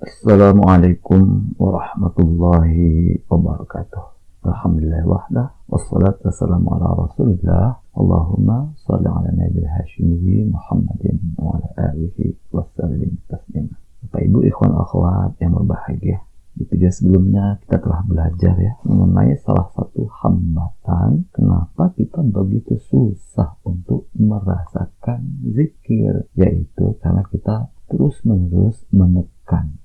Assalamualaikum warahmatullahi wabarakatuh. Alhamdulillah wahdah, wassalatu wassalamu ala rasulillah. Allahumma salli ala nabil hashimihi Muhammadin wa ala alihi wassallim taslima. Bapak Ibu ikhwan akhwat yang berbahagia, di video sebelumnya kita telah belajar mengenai salah satu hambatan kenapa kita begitu susah untuk merasakan zikir, yaitu karena kita terus-menerus menekan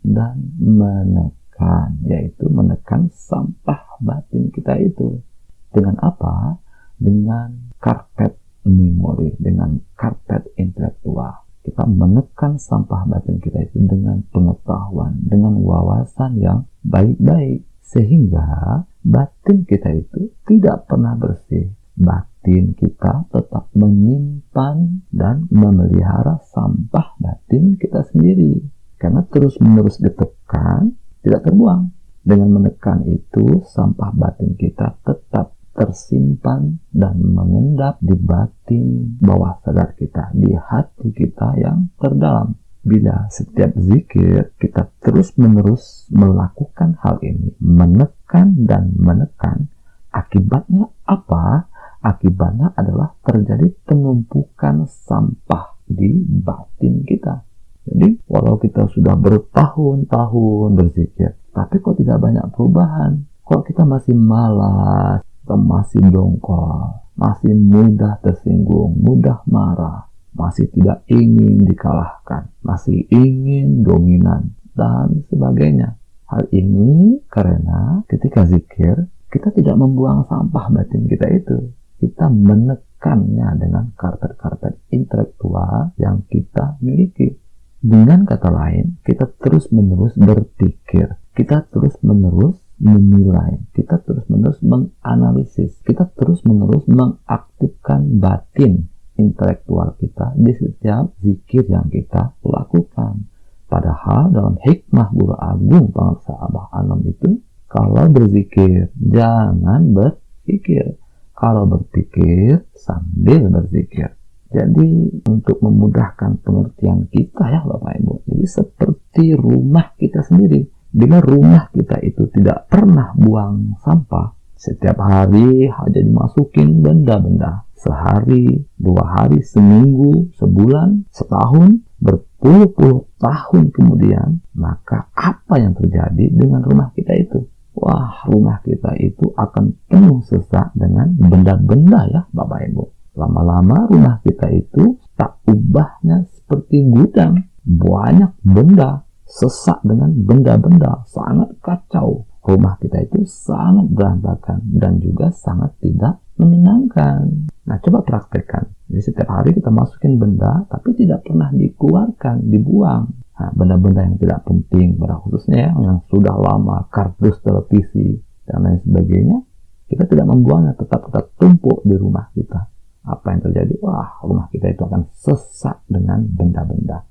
dan menekan, yaitu menekan sampah batin kita itu. Dengan apa? Dengan karpet memori, dengan karpet intelektual. Kita menekan sampah batin kita itu dengan pengetahuan, dengan wawasan yang baik-baik, sehingga batin kita itu tidak pernah bersih. Batin kita tetap menyimpan dan memelihara sampah batin kita sendiri, karena terus-menerus ditekan, tidak terbuang. Dengan menekan itu, sampah batin kita tetap tersimpan dan mengendap di batin bawah sadar kita, di hati kita yang terdalam. Bila setiap zikir kita terus-menerus melakukan hal ini, menekan dan menekan, akibatnya apa? Akibatnya adalah terjadi penumpukan sampah di batin kita. Jadi walau kita sudah bertahun-tahun berzikir, tapi kok tidak banyak perubahan? Kok kita masih malas, kita masih dongkol, masih mudah tersinggung, mudah marah, masih tidak ingin dikalahkan, masih ingin dominan, dan sebagainya. Hal ini karena ketika zikir, kita tidak membuang sampah batin kita itu. Kita menekannya dengan karpet-karpet intelektual yang kita miliki. Dengan kata lain, kita terus-menerus berpikir, kita terus-menerus menilai, kita terus-menerus menganalisis, kita terus-menerus mengaktifkan batin intelektual kita di setiap zikir yang kita lakukan. Padahal dalam hikmah Guru Agung Pangreksa Abah Anom itu, kalau berzikir jangan berpikir, kalau berpikir sambil berzikir. Jadi untuk memudahkan pengertian kita Bapak Ibu, jadi seperti rumah kita sendiri. Bila rumah kita itu tidak pernah buang sampah, setiap hari hanya dimasukin benda-benda, sehari, 2 hari, seminggu, sebulan, setahun, berpuluh-puluh tahun kemudian, maka apa yang terjadi dengan rumah kita itu? Wah, rumah kita itu akan penuh sesak dengan benda-benda Bapak Ibu. Lama-lama rumah kita itu tak ubahnya seperti gudang. Banyak benda, sesak dengan benda-benda, sangat kacau. Rumah kita itu sangat berantakan dan juga sangat tidak menyenangkan. Nah, coba praktekkan. Jadi setiap hari kita masukin benda, tapi tidak pernah dikeluarkan, dibuang. Nah, benda-benda yang tidak penting, pada khususnya yang sudah lama, kardus televisi, dan lain sebagainya, kita tidak membuangnya, tetap tumpuk di rumah kita. Apa yang terjadi? Wah, rumah kita itu akan sesak dengan benda-benda.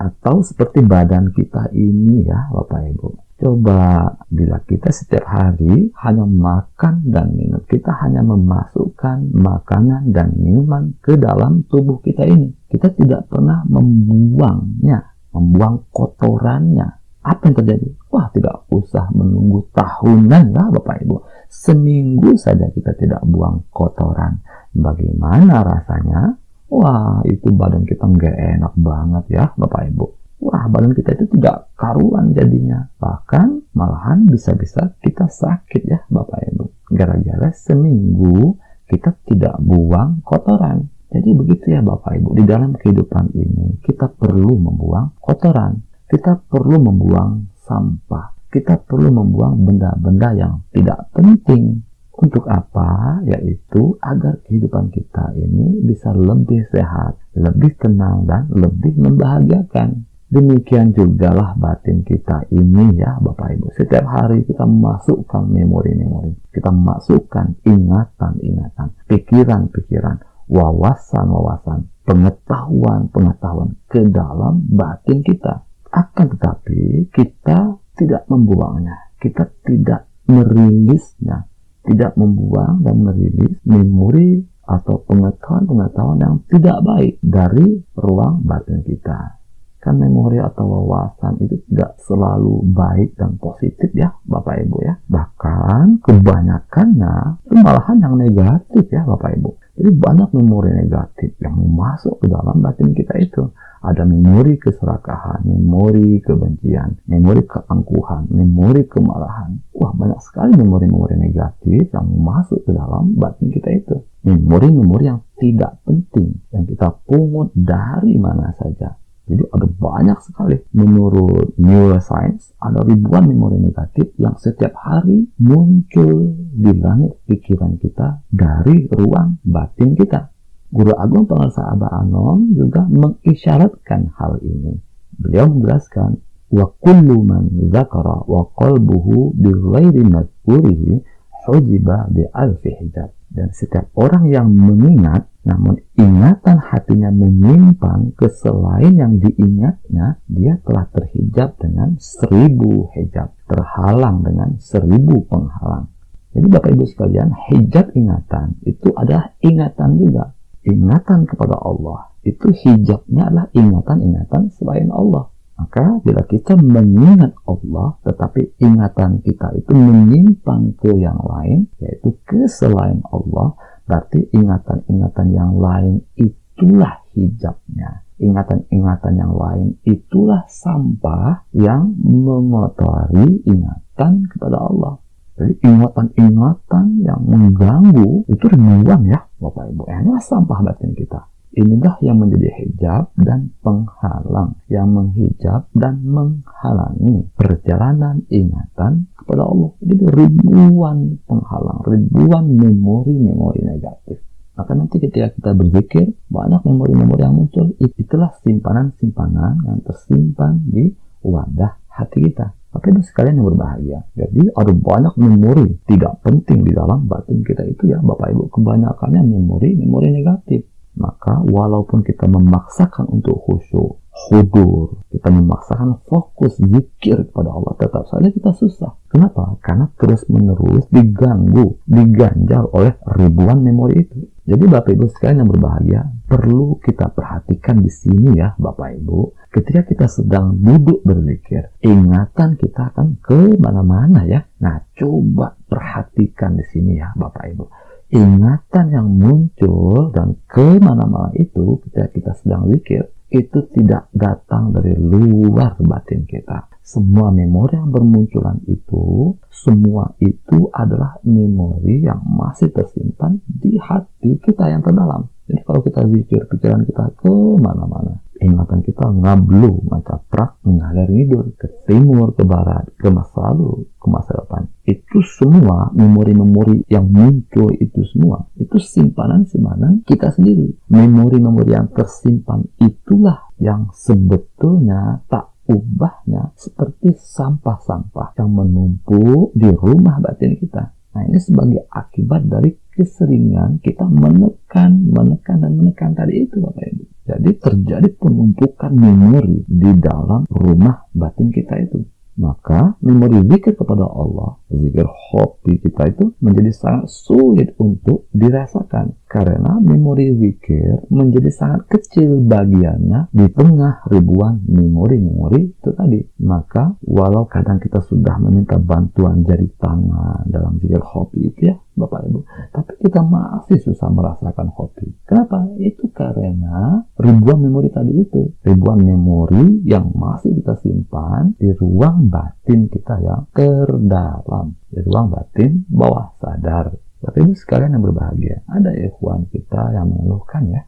Atau seperti badan kita ini Bapak Ibu. Coba bila kita setiap hari hanya makan dan minum, kita hanya memasukkan makanan dan minuman ke dalam tubuh kita ini. Kita tidak pernah membuangnya, membuang kotorannya. Apa yang terjadi? Wah, tidak usah menunggu tahunan Bapak Ibu. Seminggu saja kita tidak buang kotoran. Bagaimana rasanya? Wah, itu badan kita nggak enak banget Bapak Ibu. Wah, badan kita itu tidak karuan jadinya. Bahkan malahan bisa-bisa kita sakit Bapak Ibu. Gara-gara seminggu kita tidak buang kotoran. Jadi begitu Bapak Ibu. Di dalam kehidupan ini kita perlu membuang kotoran. Kita perlu membuang sampah. Kita perlu membuang benda-benda yang tidak penting. Untuk apa? Yaitu agar kehidupan kita ini bisa lebih sehat, lebih tenang, dan lebih membahagiakan. Demikian juga batin kita ini Bapak Ibu. Setiap hari kita masukkan memori-memori, kita masukkan ingatan-ingatan, pikiran-pikiran, wawasan-wawasan, pengetahuan-pengetahuan ke dalam batin kita. Akan tetapi kita tidak membuangnya, kita tidak merilisnya, tidak membuang dan merilis memori atau pengetahuan-pengetahuan yang tidak baik dari ruang batin kita. Kan memori atau wawasan itu tidak selalu baik dan positif ya Bapak Ibu ya. Bahkan kebanyakannya itu malahan yang negatif ya Bapak Ibu. Jadi banyak memori negatif yang masuk ke dalam batin kita itu. Ada memori keserakahan, memori kebencian, memori keangkuhan, memori kemarahan. Wah, banyak sekali memori-memori negatif yang masuk ke dalam batin kita itu. Memori-memori yang tidak penting, yang kita pungut dari mana saja. Jadi ada banyak sekali. Menurut neuroscience, ada ribuan memori negatif yang setiap hari muncul di langit pikiran kita dari ruang batin kita. Guru Agung Pengarsa Abah Anom juga mengisyaratkan hal ini. Beliau menjelaskan, wa kullu man dzakara wa qalbuhu bi ghairi madhkurihi hujiba bi alfi hijab. Dan setiap orang yang mengingat, namun ingatan hatinya menyimpang ke selain yang diingatnya, dia telah terhijab dengan 1000 hijab, terhalang dengan 1000 penghalang. Jadi Bapak Ibu sekalian, hijab ingatan itu adalah ingatan juga. Ingatan kepada Allah, itu hijabnya adalah ingatan-ingatan selain Allah. Maka bila kita mengingat Allah, tetapi ingatan kita itu menyimpang ke yang lain, yaitu ke selain Allah, berarti ingatan-ingatan yang lain itulah hijabnya. Ingatan-ingatan yang lain itulah sampah yang mengotori ingatan kepada Allah. Jadi ingatan-ingatan yang mengganggu itu ribuan ya Bapak Ibu. Inilah sampah batin kita. Inilah yang menjadi hijab dan penghalang, yang menghijab dan menghalangi perjalanan ingatan kepada Allah. Jadi ribuan penghalang, ribuan memori-memori negatif. Maka nanti ketika kita berzikir, banyak memori-memori yang muncul. Itulah simpanan-simpanan yang tersimpan di wadah hati kita. Tapi itu sekalian yang berbahagia. Jadi ada banyak memori tidak penting di dalam batin kita itu ya Bapak Ibu. Kebanyakannya memori negatif. Maka walaupun kita memaksakan untuk khusyuk, hudur, kita memaksakan fokus zikir kepada Allah, tetap saja kita susah. Kenapa? Karena terus-menerus diganggu, diganjal oleh ribuan memori itu. Jadi Bapak Ibu sekalian yang berbahagia, perlu kita perhatikan di sini ya Bapak Ibu. Ketika kita sedang duduk berzikir, ingatan kita akan ke mana-mana ya. Nah, coba perhatikan di sini ya Bapak Ibu. Ingatan yang muncul dan ke mana-mana itu ketika kita sedang zikir, itu tidak datang dari luar batin kita. Semua memori yang bermunculan itu, semua itu adalah memori yang masih tersimpan di hati kita yang terdalam. Jadi kalau kita zikir, pikiran kita ke mana-mana. Ingatan kita ngablu, macaprak, mengalir ngidul, ke timur, ke barat, ke masa lalu, ke masa depan. Itu semua memori-memori yang muncul itu semua, itu simpanan-simpanan kita sendiri. Memori-memori yang tersimpan itulah yang sebetulnya tak ubahnya seperti sampah-sampah yang menumpuk di rumah batin kita. Nah, ini sebagai akibat dari keseringan kita menekan tadi itu Bapak Ibu. Jadi terjadi penumpukan memori di dalam rumah batin kita itu. Maka memori zikir kepada Allah, zikir hobi kita itu menjadi sangat sulit untuk dirasakan. Karena memori zikir menjadi sangat kecil bagiannya di tengah ribuan memori-memori itu tadi. Maka walau kadang kita sudah meminta bantuan jari tangan dalam zikir hobi itu ya Bapak Ibu, tapi kita masih susah merasakan hobi. Kenapa? Itu karena ribuan memori tadi itu. Ribuan memori yang masih kita simpan di ruang batin kita yang terdalam. Di ruang batin bawah sadar. Tapi itu sekalian yang berbahagia. Ada ikhwan kita yang mengeluhkan ya.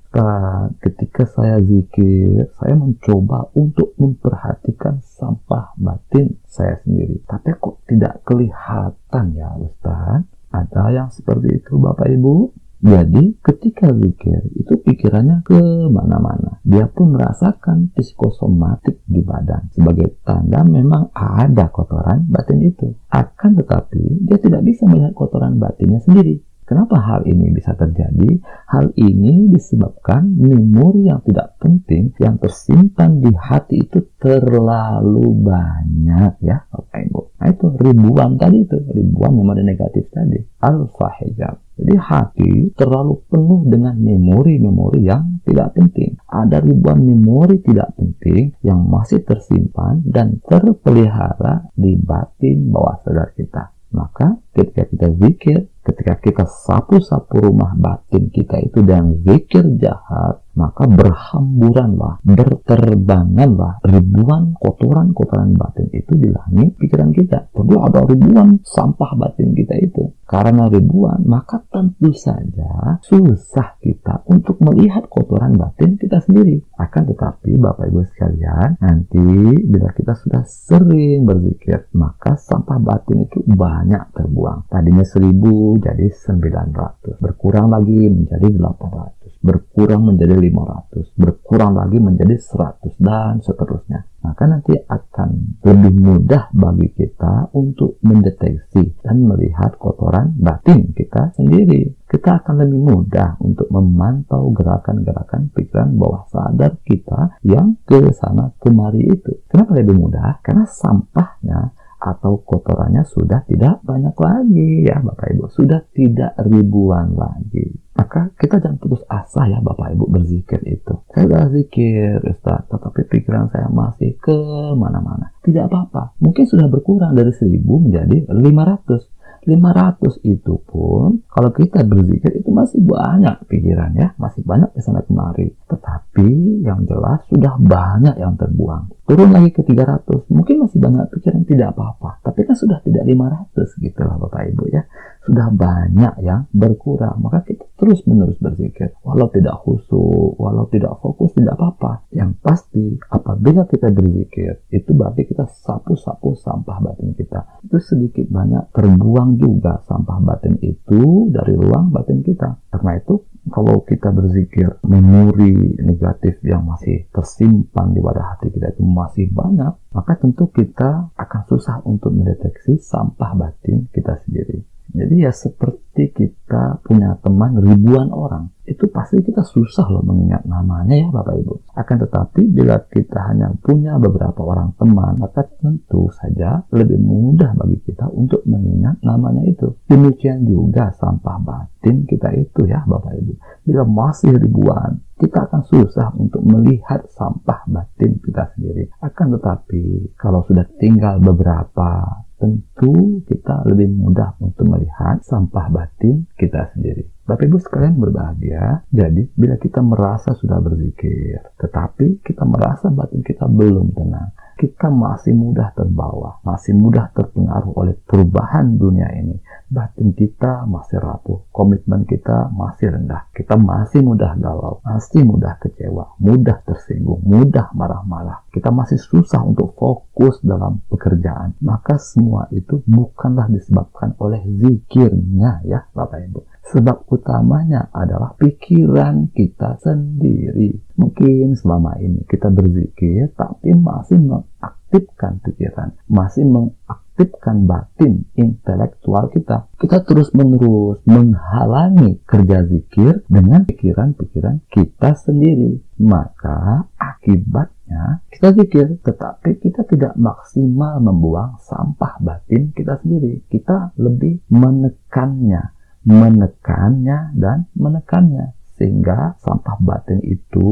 Ketika saya zikir, saya mencoba untuk memperhatikan sampah batin saya sendiri. Tapi kok tidak kelihatan ya Ustaz? Ada yang seperti itu Bapak Ibu. Jadi ketika zikir itu pikirannya ke mana-mana. Dia pun merasakan psikosomatik di badan. Sebagai tanda memang ada kotoran batin itu. Akan tetapi dia tidak bisa melihat kotoran batinnya sendiri. Kenapa hal ini bisa terjadi? Hal ini disebabkan memori yang tidak penting yang tersimpan di hati itu terlalu banyak ya Bapak Ibu. Nah itu ribuan tadi, itu ribuan memori negatif tadi, al-fahijab. Jadi hati terlalu penuh dengan memori-memori yang tidak penting. Ada ribuan memori tidak penting yang masih tersimpan dan terpelihara di batin bawah sadar kita. Maka ketika kita zikir, ketika kita sapu-sapu rumah batin kita itu dengan zikir jahat, maka berhamburanlah, berterbanganlah ribuan kotoran-kotoran batin itu di langit pikiran kita. Jadi ada ribuan sampah batin kita itu. Karena ribuan, maka tentu saja susah kita untuk melihat kotoran batin kita sendiri. Akan tetapi Bapak Ibu sekalian, nanti bila kita sudah sering berzikir, maka sampah batin itu banyak terbuang. Tadinya 1000 jadi 900, berkurang lagi menjadi 800, berkurang menjadi 500, berkurang lagi menjadi 100, dan seterusnya. Maka nanti akan lebih mudah bagi kita untuk mendeteksi dan melihat kotoran batin kita sendiri. Kita akan lebih mudah untuk memantau gerakan-gerakan pikiran bawah sadar kita yang ke sana kemari itu. Kenapa lebih mudah? Karena sampahnya atau kotorannya sudah tidak banyak lagi ya Bapak Ibu, sudah tidak ribuan lagi. Maka kita jangan putus asa ya Bapak Ibu berzikir itu. Saya sudah zikir Ustaz, tetapi pikiran saya masih ke mana-mana. Tidak apa-apa, mungkin sudah berkurang dari 1000 menjadi 500. 500 itu pun kalau kita berzikir itu masih banyak pikiran ya, masih banyak ke sana kemari. Tetapi yang jelas sudah banyak yang terbuang. Turun lagi ke 300, mungkin masih banyak pikiran, tidak apa-apa. Tapi kan sudah tidak 500 gitu lah Bapak Ibu ya. Sudah banyak yang berkurang. Maka kita terus menerus berzikir. Walau tidak khusyuk, walau tidak fokus, tidak apa-apa. Yang pasti apabila kita berzikir, itu berarti kita sapu-sapu sampah batin kita. Itu sedikit banyak terbuang juga sampah batin itu dari ruang batin kita. Karena itu kalau kita berzikir, memori negatif yang masih tersimpan di wadah hati kita itu masih banyak, maka tentu kita akan susah untuk mendeteksi sampah batin kita sendiri. Jadi ya seperti kita punya teman ribuan orang, itu pasti kita susah loh mengingat namanya ya Bapak Ibu. Akan tetapi bila kita hanya punya beberapa orang teman, maka tentu saja lebih mudah bagi kita untuk mengingat namanya itu. Demikian juga sampah batin kita itu ya Bapak Ibu. Bila masih ribuan, kita akan susah untuk melihat sampah batin kita sendiri. Akan tetapi kalau sudah tinggal beberapa, tentu kita lebih mudah untuk melihat sampah batin kita sendiri. Bapak Ibu sekalian berbahagia, jadi bila kita merasa sudah berzikir, tetapi kita merasa batin kita belum tenang, kita masih mudah terbawa, masih mudah terpengaruh oleh perubahan dunia ini. Batin kita masih rapuh, komitmen kita masih rendah, kita masih mudah galau, masih mudah kecewa, mudah tersinggung, mudah marah-marah. Kita masih susah untuk fokus dalam pekerjaan. Maka semua itu bukanlah disebabkan oleh zikirnya ya Bapak Ibu. Sebab utamanya adalah pikiran kita sendiri. Mungkin selama ini kita berzikir tapi masih mengaktifkan pikiran, masih mengaktifkan batin intelektual kita. Kita terus-menerus menghalangi kerja zikir dengan pikiran-pikiran kita sendiri. Maka akibatnya kita zikir tetapi kita tidak maksimal membuang sampah batin kita sendiri. Kita lebih menekannya dan menekannya sehingga sampah batin itu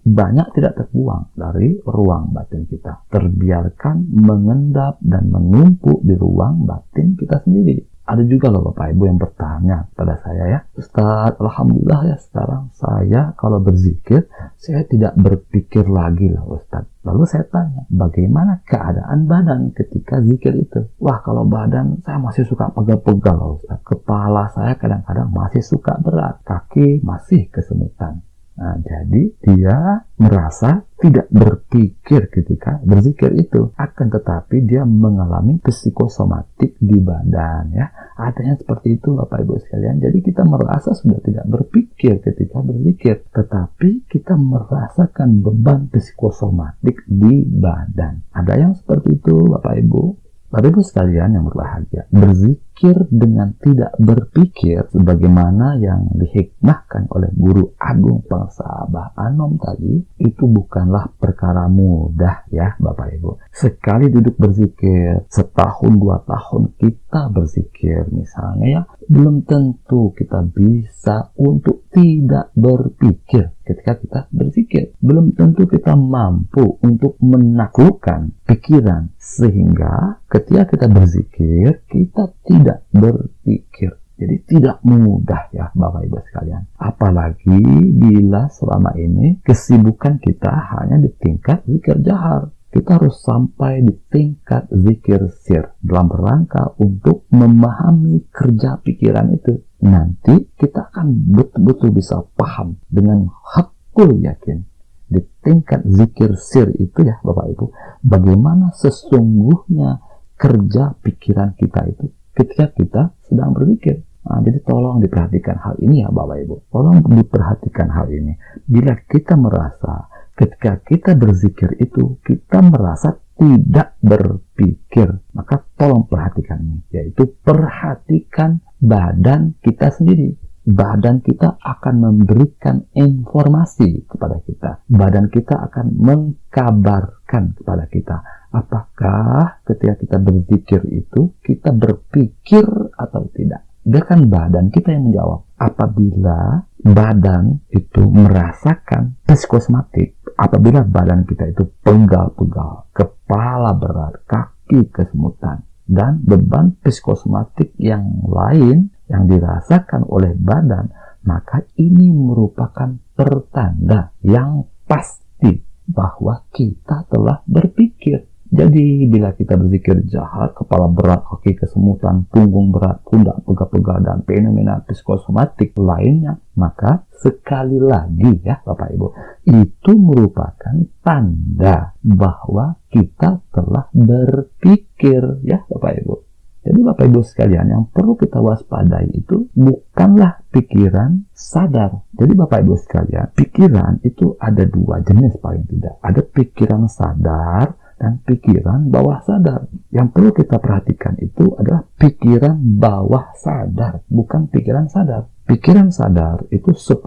banyak tidak terbuang dari ruang batin kita, terbiarkan mengendap dan menumpuk di ruang batin kita sendiri. Ada juga loh Bapak Ibu yang bertanya pada saya ya, Ustaz, alhamdulillah ya sekarang saya kalau berzikir saya tidak berpikir lagi lah Ustaz. Lalu saya tanya, bagaimana keadaan badan ketika zikir itu? Wah, kalau badan saya masih suka pegal-pegal loh Ustaz. Kepala saya kadang-kadang masih suka berat, kaki masih kesemutan. Nah, jadi dia merasa tidak berpikir ketika berzikir itu. Akan tetapi dia mengalami psikosomatik di badan ya. Ada yang seperti itu Bapak Ibu sekalian. Jadi kita merasa sudah tidak berpikir ketika berzikir, tetapi kita merasakan beban psikosomatik di badan. Ada yang seperti itu Bapak Ibu. Bapak Ibu sekalian yang berbahagia, berzikir berzikir dengan tidak berpikir sebagaimana yang dihikmahkan oleh guru agung bangsa Abah Anom tadi, itu bukanlah perkara mudah ya Bapak Ibu. Sekali duduk berzikir, setahun 2 tahun kita berzikir misalnya ya, belum tentu kita bisa untuk tidak berpikir ketika kita berzikir. Belum tentu kita mampu untuk menaklukkan pikiran sehingga ketika kita berzikir kita tidak berpikir. Jadi tidak mudah ya Bapak Ibu sekalian. Apalagi bila selama ini kesibukan kita hanya di tingkat zikir jahar. Kita harus sampai di tingkat zikir sir dalam rangka untuk memahami kerja pikiran itu. Nanti kita akan betul-betul bisa paham dengan hakul yakin di tingkat zikir sir itu ya Bapak Ibu, bagaimana sesungguhnya kerja pikiran kita itu ketika kita sedang berzikir. Nah, jadi tolong diperhatikan hal ini ya Bapak Ibu. Tolong diperhatikan hal ini. Bila kita merasa ketika kita berzikir itu kita merasa tidak berpikir, maka tolong perhatikan ini, yaitu perhatikan badan kita sendiri. Badan kita akan memberikan informasi kepada kita. Badan kita akan mengkabarkan kepada kita apakah ketika kita berzikir itu kita berpikir atau tidak. Biarkan badan kita yang menjawab. Apabila badan itu merasakan psikosomatik, apabila badan kita itu pegal-pegal, kepala berat, kaki kesemutan, dan beban psikosomatik yang lain yang dirasakan oleh badan, maka ini merupakan pertanda yang pasti bahwa kita telah berpikir. Jadi bila kita berzikir jahar, kepala berat, kaki kesemutan, punggung berat, pundak pegal-pegal, dan fenomena psikosomatik lainnya, maka sekali lagi ya Bapak Ibu, itu merupakan tanda bahwa kita telah berpikir ya Bapak Ibu. Jadi Bapak Ibu sekalian, yang perlu kita waspadai itu bukanlah pikiran sadar. Jadi Bapak Ibu sekalian, pikiran itu ada 2 jenis paling tidak. Ada pikiran sadar dan pikiran bawah sadar. Yang perlu kita perhatikan itu adalah pikiran bawah sadar, bukan pikiran sadar. Pikiran sadar itu 10%,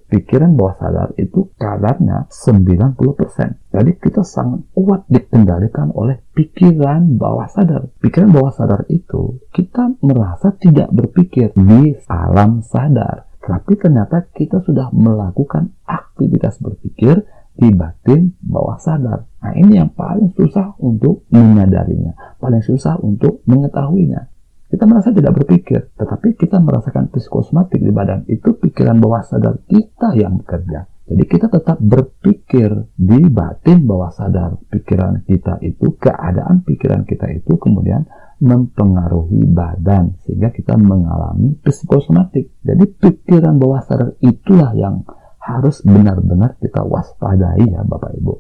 pikiran bawah sadar itu kadarnya 90%. Jadi kita sangat kuat dikendalikan oleh pikiran bawah sadar. Pikiran bawah sadar itu kita merasa tidak berpikir di alam sadar, tapi ternyata kita sudah melakukan aktivitas berpikir di batin bawah sadar. Nah, ini yang paling susah untuk menyadarinya, paling susah untuk mengetahuinya. Kita merasa tidak berpikir, tetapi kita merasakan psikosomatik di badan. Itu pikiran bawah sadar kita yang bekerja. Jadi kita tetap berpikir di batin bawah sadar. Pikiran kita itu, keadaan pikiran kita itu kemudian mempengaruhi badan sehingga kita mengalami psikosomatik. Jadi pikiran bawah sadar itulah yang harus benar-benar kita waspadai ya Bapak Ibu.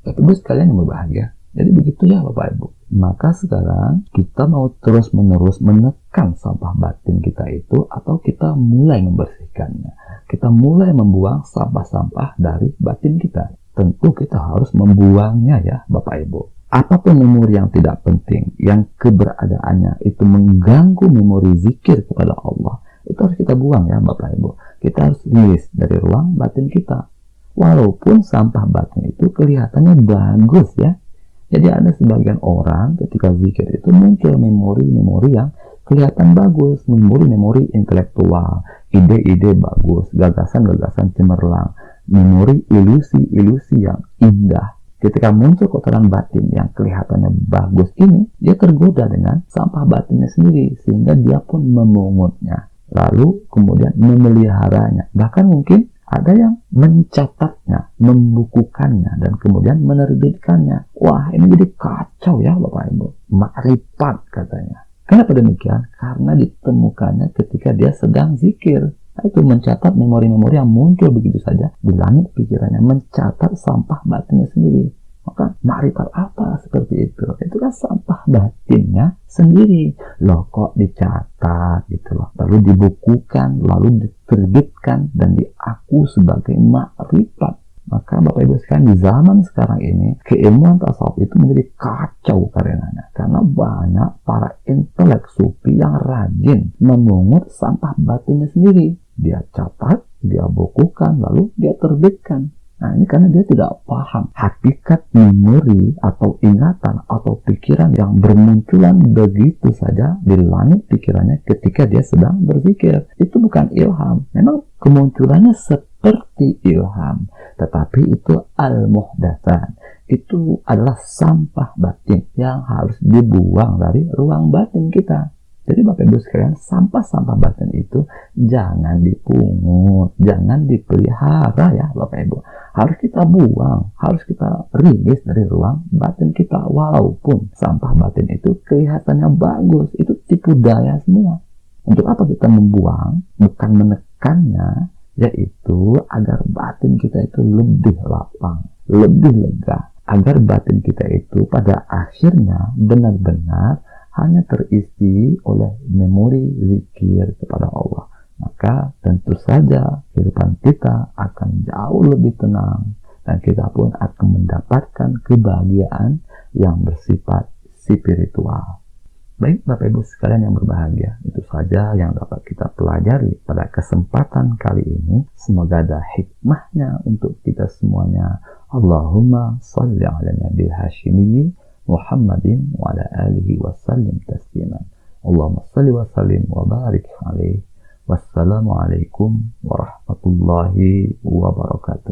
Bapak Ibu sekalian yang berbahagia. Jadi begitu ya Bapak Ibu. Maka sekarang kita mau terus-menerus menekan sampah batin kita itu, atau kita mulai membersihkannya. Kita mulai membuang sampah-sampah dari batin kita. Tentu kita harus membuangnya ya Bapak Ibu. Apapun memori yang tidak penting, yang keberadaannya itu mengganggu memori zikir kepada Allah, itu harus kita buang ya Bapak Ibu. Kita harus rilis dari ruang batin kita. Walaupun sampah batin itu kelihatannya bagus ya. Jadi ada sebagian orang ketika zikir itu muncul memori-memori yang kelihatan bagus, memori-memori intelektual, ide-ide bagus, gagasan-gagasan cemerlang, memori ilusi-ilusi yang indah. Ketika muncul kotoran batin yang kelihatannya bagus ini, dia tergoda dengan sampah batinnya sendiri, sehingga dia pun memungutnya, lalu kemudian memeliharanya. Bahkan mungkin ada yang mencatatnya, membukukannya, dan kemudian menerbitkannya. Wah, ini jadi kacau ya Bapak Ibu. Makrifat katanya. Kenapa demikian? Karena ditemukannya ketika dia sedang zikir. Itu mencatat memori-memori yang muncul begitu saja di langit pikirannya, mencatat sampah batinnya sendiri. Maka makrifat apa seperti itu? Itu kan sampah batinnya sendiri. Loh, kok dicatat gitu loh. Lalu dibukukan, lalu diterbitkan dan diaku sebagai makrifat. Maka Bapak Ibu sekalian, di zaman sekarang ini keilmuan tasawuf itu menjadi kacau karenanya, karena banyak para intelek sufi yang rajin memungut sampah batinnya sendiri. Dia catat, dia bukukan, lalu dia terbitkan. Nah, ini karena dia tidak paham hakikat memori atau ingatan atau pikiran yang bermunculan begitu saja di langit pikirannya ketika dia sedang berzikir. Itu bukan ilham. Memang kemunculannya seperti ilham, tetapi itu al-muhdatsan. Itu adalah sampah batin yang harus dibuang dari ruang batin kita. Jadi Bapak Ibu sekalian, sampah-sampah batin itu jangan dipungut, jangan dipelihara ya Bapak Ibu. Harus kita buang, harus kita rilis dari ruang batin kita. Walaupun sampah batin itu kelihatannya bagus, itu tipu daya semua. Untuk apa kita membuang? Bukan menekannya, yaitu agar batin kita itu lebih lapang, lebih lega. Agar batin kita itu pada akhirnya benar-benar hanya terisi oleh memori zikir kepada Allah. Maka tentu saja kehidupan kita akan jauh lebih tenang, dan kita pun akan mendapatkan kebahagiaan yang bersifat spiritual. Baik Bapak Ibu sekalian yang berbahagia, itu saja yang dapat kita pelajari pada kesempatan kali ini. Semoga ada hikmahnya untuk kita semuanya. Allahumma salli ala nabi hashimi Muhammadin wa ala alihi wa sallim tasliman. Allahumma salli wa sallim wa barik alaihi. Wassalamualaikum warahmatullahi wabarakatuh.